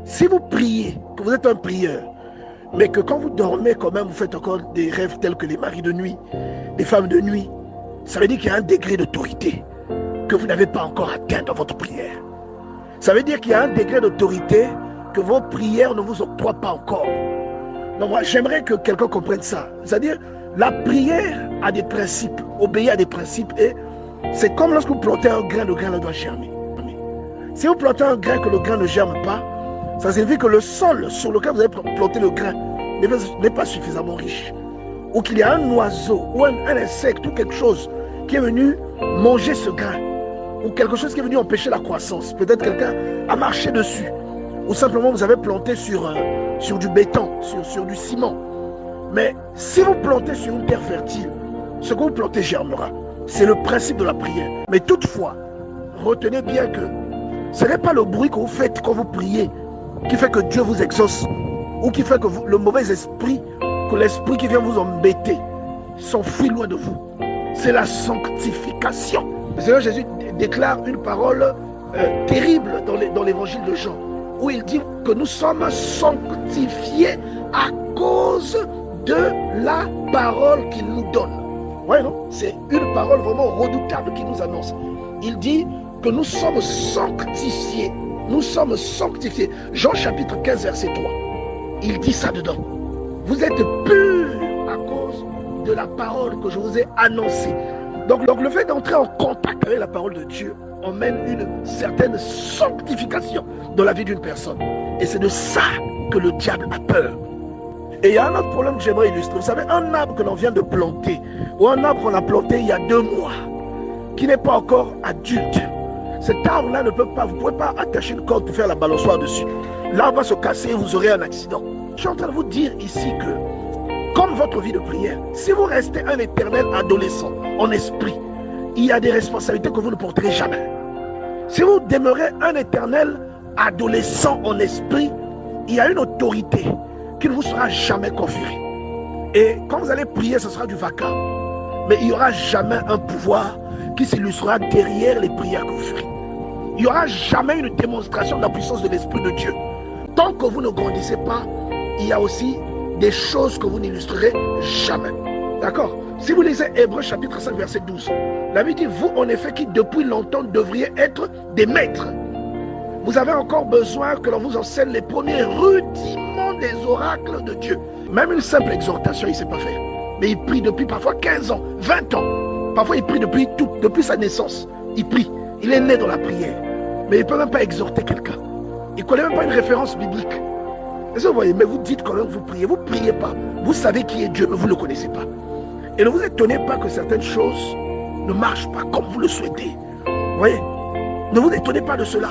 Si vous priez, que vous êtes un prieur, mais que quand vous dormez, quand même, vous faites encore des rêves tels que les maris de nuit, les femmes de nuit, ça veut dire qu'il y a un degré d'autorité que vous n'avez pas encore atteint dans votre prière. Ça veut dire qu'il y a un degré d'autorité que vos prières ne vous octroient pas encore. Donc moi, j'aimerais que quelqu'un comprenne ça. C'est-à-dire, la prière a des principes, obéit à des principes, et c'est comme lorsque vous plantez un grain, le grain doit germer. Si vous plantez un grain que le grain ne germe pas, ça signifie que le sol sur lequel vous avez planté le grain n'est pas suffisamment riche. Ou qu'il y a un oiseau ou un insecte ou quelque chose qui est venu manger ce grain. Ou quelque chose qui est venu empêcher la croissance. Peut-être quelqu'un a marché dessus. Ou simplement vous avez planté sur du béton, sur du ciment. Mais si vous plantez sur une terre fertile, ce que vous plantez germera. C'est le principe de la prière. Mais toutefois, retenez bien que ce n'est pas le bruit que vous faites quand vous priez qui fait que Dieu vous exauce, ou qui fait que le mauvais esprit, que l'esprit qui vient vous embêter, s'enfuit loin de vous. C'est la sanctification. Le Seigneur Jésus déclare une parole terrible dans l'évangile de Jean, où il dit que nous sommes sanctifiés à cause de la parole qu'il nous donne. Ouais, non? C'est une parole vraiment redoutable qu'il nous annonce. Il dit que nous sommes sanctifiés. Nous sommes sanctifiés. Jean chapitre 15, verset 3. Il dit ça dedans. Vous êtes purs à cause de la parole que je vous ai annoncée. Donc le fait d'entrer en contact avec la parole de Dieu emmène une certaine sanctification dans la vie d'une personne. Et c'est de ça que le diable a peur. Et il y a un autre problème que j'aimerais illustrer. Vous savez, un arbre que l'on vient de planter, ou un arbre qu'on a planté il y a 2 mois, qui n'est pas encore adulte, cet arbre-là ne peut pas, vous ne pouvez pas attacher une corde pour faire la balançoire dessus. L'arbre va se casser et vous aurez un accident. Je suis en train de vous dire ici que, comme votre vie de prière, si vous restez un éternel adolescent en esprit, il y a des responsabilités que vous ne porterez jamais. Si vous demeurez un éternel adolescent en esprit, il y a une autorité qui ne vous sera jamais conférée. Et quand vous allez prier, ce sera du vacarme. Mais il n'y aura jamais un pouvoir qui s'illustrera derrière les prières que vous ferez. Il n'y aura jamais une démonstration de la puissance de l'Esprit de Dieu. Tant que vous ne grandissez pas, il y a aussi des choses que vous n'illustrerez jamais. D'accord? Si vous lisez Hébreux chapitre 5 verset 12, la Bible dit, vous en effet qui depuis longtemps devriez être des maîtres. Vous avez encore besoin que l'on vous enseigne les premiers rudiments des oracles de Dieu. Même une simple exhortation, il ne sait pas faire. Mais il prie depuis parfois 15 ans, 20 ans. Parfois, il prie depuis sa naissance. Il prie. Il est né dans la prière. Mais il ne peut même pas exhorter quelqu'un. Il ne connaît même pas une référence biblique. Est-ce que vous voyez? Mais vous dites quand même que vous priez. Vous ne priez pas. Vous savez qui est Dieu, mais vous ne le connaissez pas. Et ne vous étonnez pas que certaines choses ne marchent pas comme vous le souhaitez. Vous voyez? Ne vous étonnez pas de cela.